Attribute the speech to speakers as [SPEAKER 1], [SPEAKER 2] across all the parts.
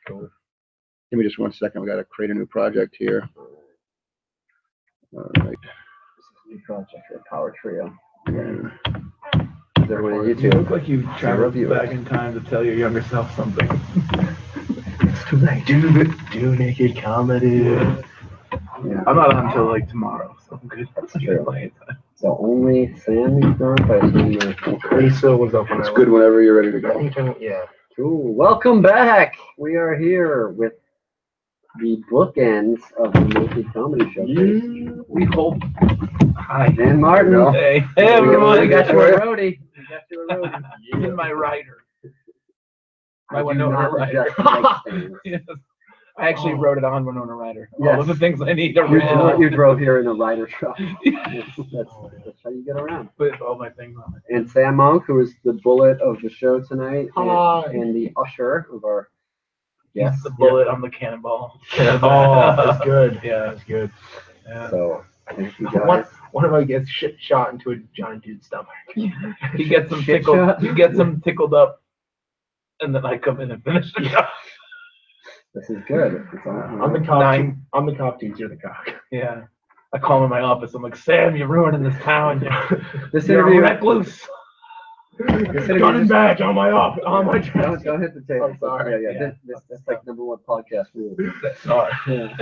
[SPEAKER 1] Cool.
[SPEAKER 2] Give me just 1 second. We got to create a new project here. All right.
[SPEAKER 3] This is a new project for Power Trio.
[SPEAKER 2] Yeah.
[SPEAKER 3] Is everyone
[SPEAKER 4] You look like you traveled back in time to tell your younger self something.
[SPEAKER 3] It's too late.
[SPEAKER 1] Do naked comedy.
[SPEAKER 3] Yeah.
[SPEAKER 4] I'm not on until like tomorrow, so I'm good.
[SPEAKER 3] That's true. So only Sam is going by
[SPEAKER 1] Lisa was up on
[SPEAKER 2] It's good whenever you're ready to go.
[SPEAKER 1] Yeah.
[SPEAKER 3] Cool. Welcome back. We are here with the bookends of the Naked Comedy Show.
[SPEAKER 4] We hope. Hi.
[SPEAKER 3] Dan Martin.
[SPEAKER 4] Hey,
[SPEAKER 3] everyone. We got you a
[SPEAKER 4] everyone.
[SPEAKER 3] roadie. We got you a roadie.
[SPEAKER 4] In my rider.
[SPEAKER 3] I do
[SPEAKER 4] Winona
[SPEAKER 3] not
[SPEAKER 4] Ryder.
[SPEAKER 3] adjust mic stands.
[SPEAKER 4] Yes. I actually wrote it on Winona Ryder.
[SPEAKER 3] Yes.
[SPEAKER 4] All of the things I need to
[SPEAKER 3] You
[SPEAKER 4] read.
[SPEAKER 3] you drove here in a rider truck. That's how you get around.
[SPEAKER 4] With all my things on it.
[SPEAKER 3] And Sam Monk, who is the bullet of the show tonight,
[SPEAKER 1] Hi.
[SPEAKER 3] and the usher of our
[SPEAKER 4] He's
[SPEAKER 3] guests.
[SPEAKER 4] the bullet on the cannonball.
[SPEAKER 1] Oh, that's good.
[SPEAKER 4] Yeah.
[SPEAKER 1] That's good.
[SPEAKER 4] Yeah.
[SPEAKER 3] So thank you guys.
[SPEAKER 1] One of us gets shot into a giant dude's stomach.
[SPEAKER 4] He gets them
[SPEAKER 3] Shit
[SPEAKER 4] tickled.
[SPEAKER 3] shot.
[SPEAKER 4] He gets them tickled up, and then I come in and finish the job.
[SPEAKER 3] This is good. It's on,
[SPEAKER 1] I'm the cock.
[SPEAKER 4] Nine.
[SPEAKER 1] I'm the cock dude. You're the cock.
[SPEAKER 4] Yeah. I call him in my office. I'm like, Sam, you're ruining this town.
[SPEAKER 3] This
[SPEAKER 4] You're
[SPEAKER 3] interview.
[SPEAKER 4] recluse.
[SPEAKER 1] Gun and badge on my office. On my chest.
[SPEAKER 3] Don't hit the table.
[SPEAKER 1] I'm sorry.
[SPEAKER 3] Yeah. That's like #1 podcast rule.
[SPEAKER 1] Sorry.
[SPEAKER 3] Yeah.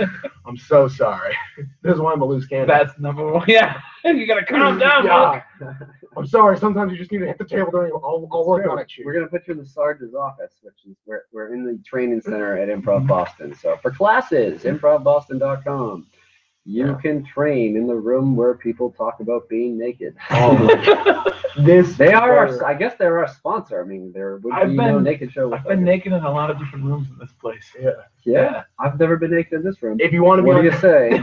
[SPEAKER 1] I'm so sorry. This is why I'm a loose cannon.
[SPEAKER 4] That's #1. Yeah. You gotta calm down,
[SPEAKER 1] Yeah.
[SPEAKER 4] Mark.
[SPEAKER 1] I'm sorry. Sometimes you just need to hit the table during. I'll work on it.
[SPEAKER 3] We're gonna put you in the sergeant's office, which is we're in the training center at Improv Boston. So for classes, improvboston.com. You can train in the room where people talk about being naked. They are I guess they're our sponsor. I mean, there would be no naked show.
[SPEAKER 4] I've been naked in a lot of different rooms in this place.
[SPEAKER 3] Yeah. I've never been naked in this room.
[SPEAKER 1] If you want to be,
[SPEAKER 3] What do you say?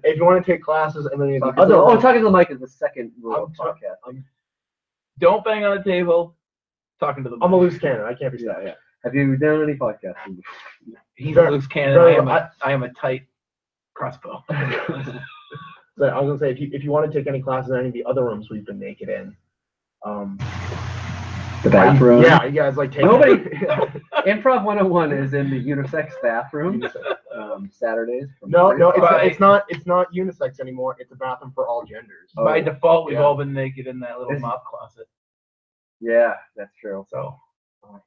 [SPEAKER 1] if you want to take classes and then
[SPEAKER 3] Talking to the mic is the second rule of podcast.
[SPEAKER 4] Don't bang on the table. Talking to the mic.
[SPEAKER 1] I'm a loose cannon. I can't be stopped.
[SPEAKER 3] Yeah. Have you done any podcasting?
[SPEAKER 4] He's a loose cannon. I am a tight crossbow.
[SPEAKER 1] So I was gonna say, if you want to take any classes in any of the other rooms we've been naked in,
[SPEAKER 3] The bathroom.
[SPEAKER 1] Yeah, you guys like take
[SPEAKER 3] Nobody. Improv 101 is in the unisex bathroom. Saturdays.
[SPEAKER 1] No, it's not unisex anymore. It's a bathroom for all genders.
[SPEAKER 4] By default, we've all been naked in that little mop closet.
[SPEAKER 3] Yeah, that's true.
[SPEAKER 4] So.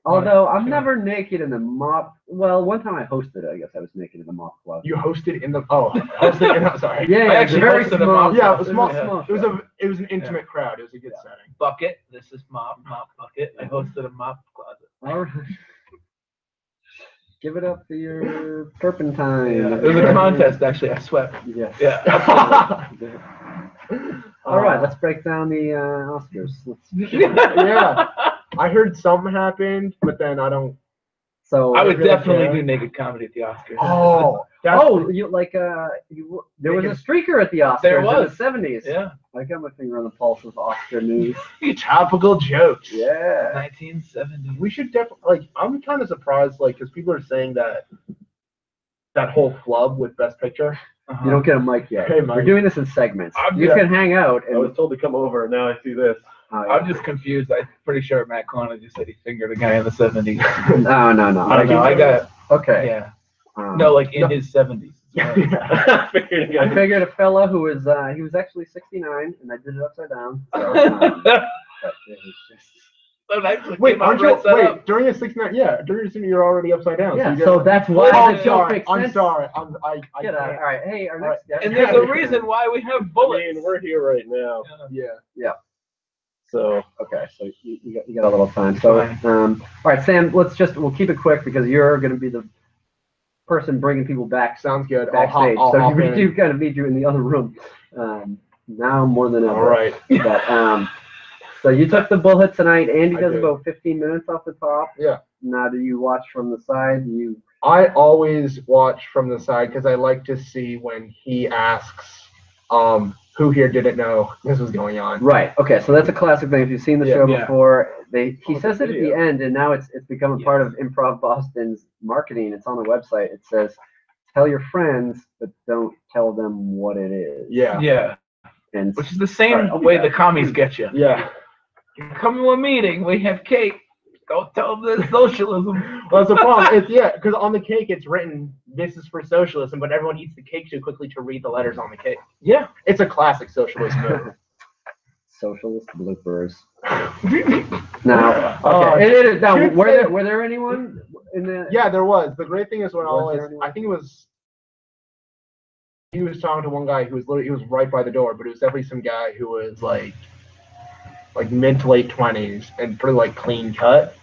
[SPEAKER 3] Although I'm never naked in the mop. Well, one time I hosted it. I guess I was naked in the mop closet.
[SPEAKER 1] You hosted in the hosted in sorry.
[SPEAKER 3] Yeah,
[SPEAKER 4] I actually
[SPEAKER 3] very
[SPEAKER 4] hosted
[SPEAKER 3] small.
[SPEAKER 4] a mop.
[SPEAKER 1] Yeah, it was small.
[SPEAKER 3] Small.
[SPEAKER 1] It was an intimate crowd. It was a good setting.
[SPEAKER 4] Bucket. This is mop bucket. I hosted a mop closet.
[SPEAKER 3] All right. Give it up for your turpentine.
[SPEAKER 4] Yeah. It was a contest, actually. I swept.
[SPEAKER 3] Yes.
[SPEAKER 4] Yeah.
[SPEAKER 3] All right, let's break down the Oscars.
[SPEAKER 1] Yeah. I heard something happened, but then I don't.
[SPEAKER 3] So
[SPEAKER 4] I would
[SPEAKER 1] really
[SPEAKER 4] definitely
[SPEAKER 1] care.
[SPEAKER 4] do naked comedy at the Oscars.
[SPEAKER 3] You like there was a streaker at the Oscars
[SPEAKER 4] There was.
[SPEAKER 3] in the 70s.
[SPEAKER 4] Yeah.
[SPEAKER 3] I got my finger on the pulse of Oscar news.
[SPEAKER 1] Topical jokes.
[SPEAKER 3] Yeah.
[SPEAKER 4] 1970.
[SPEAKER 1] We should definitely I'm kind of surprised because people are saying that whole flub with Best Picture.
[SPEAKER 3] You don't get a mic yet.
[SPEAKER 1] Hey, Mike.
[SPEAKER 3] We're doing this in segments. You can hang out. And
[SPEAKER 1] I was told to come over, and now I see this.
[SPEAKER 4] I'm just confused. I'm pretty sure Matt Kona just said he fingered a guy in the 70s.
[SPEAKER 3] No.
[SPEAKER 4] I got.
[SPEAKER 3] Okay.
[SPEAKER 4] Yeah. No, like in his 70s.
[SPEAKER 3] I figured a fella who was he was actually 69, and I did it upside down. So, but it was just...
[SPEAKER 1] Wait, during a 69? Yeah, during a 69, you're already upside down.
[SPEAKER 3] Yeah, so that's why the joke makes
[SPEAKER 1] I'm
[SPEAKER 3] sense.
[SPEAKER 1] sorry.
[SPEAKER 3] Get out. All right. Hey, our next guest.
[SPEAKER 4] And there's a reason why we have bullets.
[SPEAKER 1] we're here right now. Yeah.
[SPEAKER 3] So okay, so you got a little time. So all right, Sam, we'll keep it quick because you're going to be the person bringing people back.
[SPEAKER 1] Sounds good.
[SPEAKER 3] Backstage. So we do kind of need you in the other room now more than ever.
[SPEAKER 1] All right.
[SPEAKER 3] But, so you took the bullet tonight. Andy does about 15 minutes off the top.
[SPEAKER 1] Yeah.
[SPEAKER 3] Now, do you watch from the side?
[SPEAKER 1] I always watch from the side because I like to see when he asks, who here didn't know this was going on.
[SPEAKER 3] Right. Okay. So that's a classic thing. If you've seen the show before, he says it at the end, and now it's become a part of Improv Boston's marketing. It's on the website. It says, "Tell your friends, but don't tell them what it is."
[SPEAKER 1] Yeah.
[SPEAKER 4] Yeah.
[SPEAKER 3] And
[SPEAKER 4] which is the same way the commies get you.
[SPEAKER 1] Yeah.
[SPEAKER 4] Come to a meeting. We have cake. Don't tell them this socialism.
[SPEAKER 1] Well, that's the problem. It's because on the cake it's written this is for socialism, but everyone eats the cake too quickly to read the letters on the cake.
[SPEAKER 4] Yeah.
[SPEAKER 1] It's a classic socialist move.
[SPEAKER 3] Socialist bloopers. Now, okay. Now, were there anyone in the?
[SPEAKER 1] Yeah, there was. The great thing is when I think he was talking to one guy who was literally, he was right by the door, but it was definitely some guy who was like mid to late 20s and pretty like clean cut.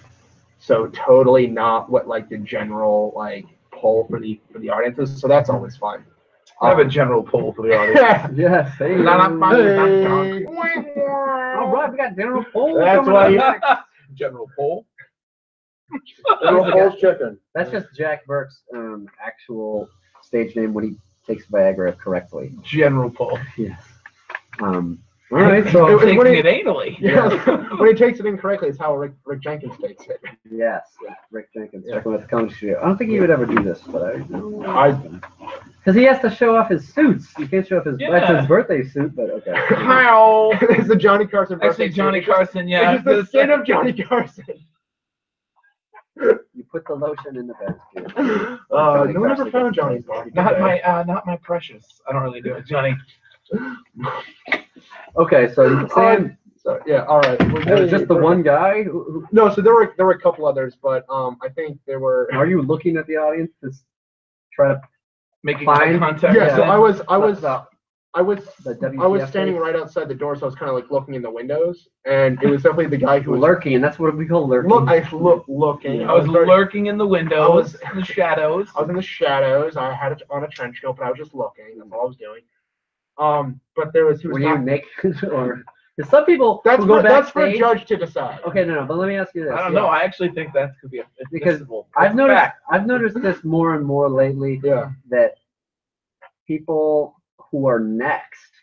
[SPEAKER 1] So totally not what like the general like poll for the audience is. So that's always fun.
[SPEAKER 4] I have a general poll for the audience.
[SPEAKER 3] Yes. Hey.
[SPEAKER 1] All
[SPEAKER 3] right, we got general poll.
[SPEAKER 1] That's why
[SPEAKER 4] General poll.
[SPEAKER 1] General Poll's chicken.
[SPEAKER 3] That's just Jack Burke's actual stage name when he takes Viagra correctly.
[SPEAKER 4] General poll.
[SPEAKER 3] Yes. All right. So
[SPEAKER 4] taking
[SPEAKER 1] when
[SPEAKER 4] it anally.
[SPEAKER 1] Yeah. When he takes it incorrectly, it's how Rick Jenkins takes it.
[SPEAKER 3] yes, Rick Jenkins checking with the comedy studio. I don't think he would ever do this, but because he has to show off his suits. You can't show off his that's his birthday suit, but okay.
[SPEAKER 4] How?
[SPEAKER 1] It's the Johnny Carson birthday
[SPEAKER 4] Actually, Johnny
[SPEAKER 1] suit.
[SPEAKER 4] Carson. Yeah.
[SPEAKER 1] It's just the skin of Johnny Carson.
[SPEAKER 3] You put the lotion in the bed.
[SPEAKER 1] No one ever found Johnny's body.
[SPEAKER 4] Not my precious. I don't really do it, Johnny.
[SPEAKER 3] Okay, so Sam.
[SPEAKER 1] So yeah, all right.
[SPEAKER 3] Just the one guy.
[SPEAKER 1] No, so there were a couple others, but I think there were.
[SPEAKER 3] Are you looking at the audience to try to
[SPEAKER 4] making eye contact?
[SPEAKER 1] Yeah, so I was
[SPEAKER 3] the
[SPEAKER 1] standing right outside the door, so I was kind of like looking in the windows, and it was definitely the guy who was
[SPEAKER 3] lurking, and that's what we call lurking.
[SPEAKER 1] Looking.
[SPEAKER 4] I was lurking in the windows, in the shadows.
[SPEAKER 1] I was in the shadows. I had it on a trench coat, but I was just looking. That's all I was doing. But there was.
[SPEAKER 3] Were you naked or? Because some people
[SPEAKER 1] that's for a
[SPEAKER 3] backstage.
[SPEAKER 1] judge to decide.
[SPEAKER 3] Okay, no, but let me ask you this.
[SPEAKER 4] I don't know. I actually think that could be
[SPEAKER 3] because I've noticed this more and more lately.
[SPEAKER 1] Yeah.
[SPEAKER 3] That people who are next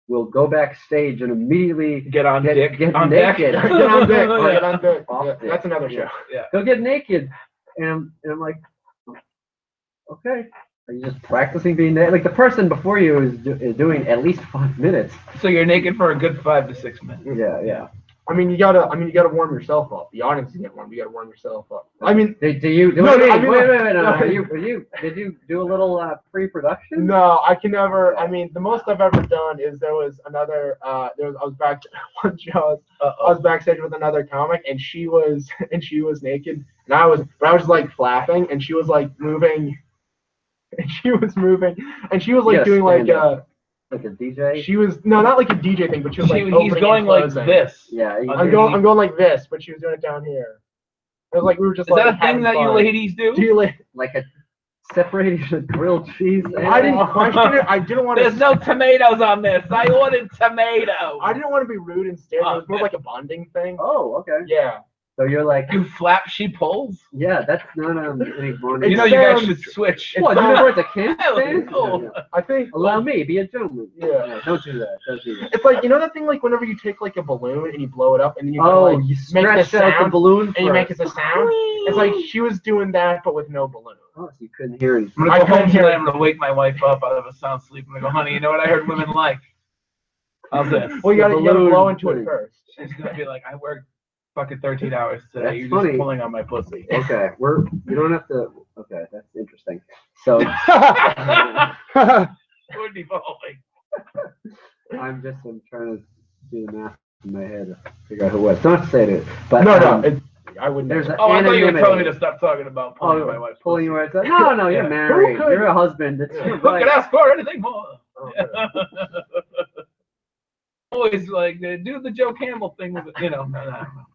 [SPEAKER 3] will go backstage and immediately
[SPEAKER 4] get on deck.
[SPEAKER 1] Get on deck. Get on deck. Yeah, that's another show.
[SPEAKER 4] Yeah.
[SPEAKER 3] Go get naked, and I'm like, okay. Are you just practicing being naked? Like the person before you is doing at least 5 minutes.
[SPEAKER 4] So you're naked for a good 5 to 6 minutes.
[SPEAKER 3] Yeah.
[SPEAKER 1] I mean, you gotta warm yourself up. The audience is getting warm. You gotta warm yourself up. I mean,
[SPEAKER 3] did you?
[SPEAKER 1] No,
[SPEAKER 3] Wait. Did you do a little pre-production?
[SPEAKER 1] No, I can never. I mean, the most I've ever done is there was another. I was back one show. I was backstage with another comic, and she was naked, and I was like flapping, and she was like moving, and she was like doing like
[SPEAKER 3] like a DJ.
[SPEAKER 1] She was not like a DJ thing, but she was like
[SPEAKER 4] he's going like this.
[SPEAKER 3] Yeah,
[SPEAKER 1] I'm going like this, but she was doing it down here. It was like we were just.
[SPEAKER 4] Is that a thing that you ladies do?
[SPEAKER 3] Like a separating the grilled cheese?
[SPEAKER 1] I didn't want to.
[SPEAKER 4] There's no tomatoes on this. I wanted tomatoes.
[SPEAKER 1] I didn't want to be rude and stare. It was more like a bonding thing.
[SPEAKER 3] Oh, okay.
[SPEAKER 1] Yeah.
[SPEAKER 3] So you're like
[SPEAKER 4] you flap, she pulls.
[SPEAKER 3] Yeah, that's not any bonding.
[SPEAKER 4] You know, you guys should switch.
[SPEAKER 3] What? You never at the camp?
[SPEAKER 4] Cool.
[SPEAKER 1] I think.
[SPEAKER 3] Allow me, be a gentleman.
[SPEAKER 1] Yeah.
[SPEAKER 3] Don't do that.
[SPEAKER 1] It's like that thing like whenever you take like a balloon and you blow it up and then you
[SPEAKER 3] you
[SPEAKER 1] make the
[SPEAKER 3] stretch out the balloon
[SPEAKER 1] and you make it the sound. It's like she was doing that but with no balloon.
[SPEAKER 3] Oh, so you couldn't hear it.
[SPEAKER 4] I'm gonna go home tonight. I'm gonna wake my wife up out of a sound sleep. I'm gonna go, honey, you know what I heard women like? How's this?
[SPEAKER 1] Well, you gotta blow into it first.
[SPEAKER 4] She's gonna be like, I worked fucking 13 hours today.
[SPEAKER 3] That's
[SPEAKER 4] You're
[SPEAKER 3] funny.
[SPEAKER 4] just pulling on my pussy.
[SPEAKER 3] Okay, you don't have to. Okay, that's interesting. So
[SPEAKER 4] We're devolving.
[SPEAKER 3] I'm trying to do the math in my head to figure out who it was. Don't have to say it, but
[SPEAKER 1] no. I wouldn't.
[SPEAKER 3] There's
[SPEAKER 4] I thought you were telling me to stop talking about pulling my wife's
[SPEAKER 3] pulling
[SPEAKER 4] pussy.
[SPEAKER 3] your wife. No, you're married. You're a husband. It's
[SPEAKER 4] Who could ask for anything more? Always like do the Joe Campbell thing with no.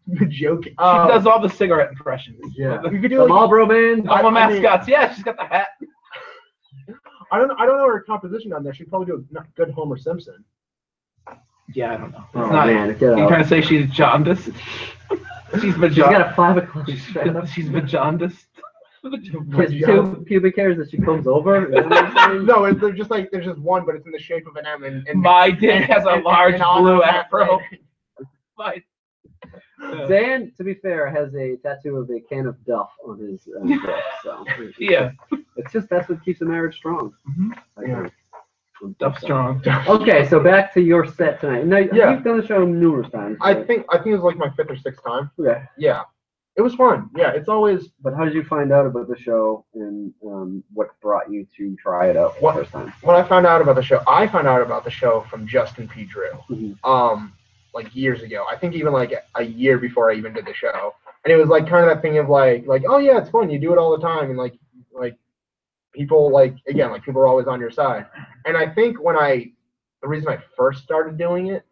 [SPEAKER 1] The joke. She
[SPEAKER 4] does all the cigarette impressions.
[SPEAKER 3] Yeah.
[SPEAKER 1] You could do
[SPEAKER 3] the
[SPEAKER 1] like
[SPEAKER 3] Marlboro Man.
[SPEAKER 4] All the mascots. Yeah, she's got the hat.
[SPEAKER 1] I don't know her composition on there. She'd probably do a good Homer Simpson.
[SPEAKER 4] Yeah, I don't know.
[SPEAKER 3] Oh man,
[SPEAKER 4] you trying to say she's jaundiced? She's
[SPEAKER 3] got a 5 o'clock.
[SPEAKER 4] She's jaundiced.
[SPEAKER 3] Two pubic hairs that she comes over.
[SPEAKER 1] No, there's just one, but it's in the shape of an M. And
[SPEAKER 4] my dick has a large blue afro.
[SPEAKER 3] Dan, to be fair, has a tattoo of a can of Duff on his dick. So
[SPEAKER 4] yeah,
[SPEAKER 3] it's just that's what keeps a marriage strong.
[SPEAKER 1] Yeah.
[SPEAKER 4] Duff strong.
[SPEAKER 3] Okay, so back to your set tonight. Now, you've done the show numerous times.
[SPEAKER 1] I think it was like my 5th or 6th time.
[SPEAKER 3] Okay.
[SPEAKER 1] Yeah. It was fun. Yeah, it's always.
[SPEAKER 3] But how did you find out about the show, and what brought you to try it out for the first time?
[SPEAKER 1] When I found out about the show, I found out about the show from Justin P. Drew.
[SPEAKER 3] Mm-hmm.
[SPEAKER 1] Like years ago. I think even like a year before I even did the show. And it was like kind of that thing of like, oh yeah, it's fun. You do it all the time, and like people people are always on your side. And I think the reason I first started doing it,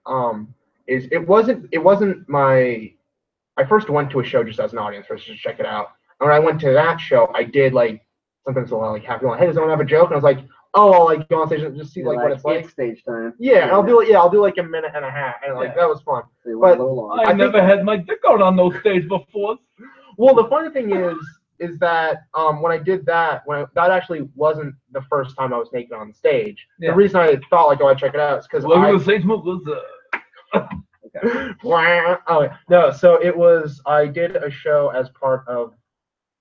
[SPEAKER 1] is it wasn't my. I first went to a show just as an audience first, just to check it out. And when I went to that show, I did like something so like happy, like, hey, does anyone have a joke? And I was like, oh, I'll like go on stage and just see like what it's like.
[SPEAKER 3] Stage time.
[SPEAKER 1] Yeah, and I'll do like a minute and a half, and like that was fun.
[SPEAKER 3] But
[SPEAKER 4] I never had my dick out on those stage before.
[SPEAKER 1] Well, the funny thing is that when I did that, that actually wasn't the first time I was naked on stage.
[SPEAKER 4] Yeah.
[SPEAKER 1] The reason I thought like, oh, I'd check it out is because
[SPEAKER 4] the stage move was
[SPEAKER 1] Okay. Oh no, so it was. I did a show as part of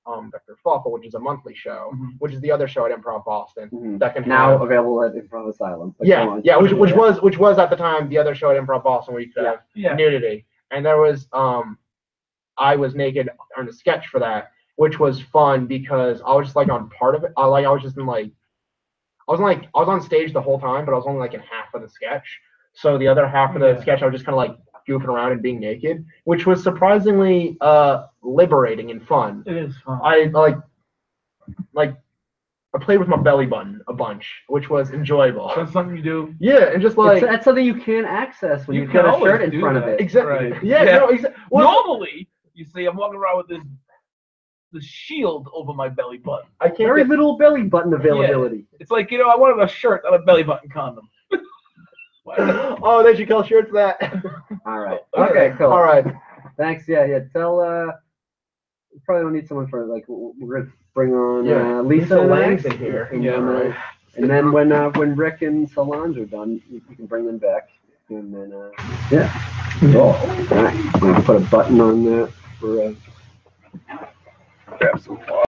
[SPEAKER 1] Dr. Falco, which is a monthly show, which is the other show at Improv Boston. That can
[SPEAKER 3] now available at Improv Asylum.
[SPEAKER 1] Which was at the time the other show at Improv Boston where you could have nudity, and there was I was naked on a sketch for that, which was fun because I was just like on part of it. I was just in like I was on stage the whole time, but I was only like in half of the sketch. So the other half of the sketch, I was just kind of like goofing around and being naked, which was surprisingly liberating and fun.
[SPEAKER 4] It is fun.
[SPEAKER 1] I I played with my belly button a bunch, which was enjoyable.
[SPEAKER 4] That's something you do.
[SPEAKER 1] Yeah, and just like
[SPEAKER 3] that's something you can't access when you've got a shirt in front of it.
[SPEAKER 1] Exactly.
[SPEAKER 4] Right.
[SPEAKER 1] Yeah. No, well,
[SPEAKER 4] normally, you see, I'm walking around with this shield over my belly button.
[SPEAKER 1] I can't
[SPEAKER 3] Very little belly button availability.
[SPEAKER 4] Yeah. It's like, I wanted a shirt, not a belly button condom.
[SPEAKER 1] Oh, they should call shirts that.
[SPEAKER 3] All right. Okay, cool.
[SPEAKER 1] All right.
[SPEAKER 3] Thanks. Yeah. Tell. We probably don't need someone for like. We're gonna bring on Lisa
[SPEAKER 1] Langston here.
[SPEAKER 3] And then when Rick and Solange are done, you can bring them back. And then cool. All right. I'm gonna put a button on that for. Grab some water.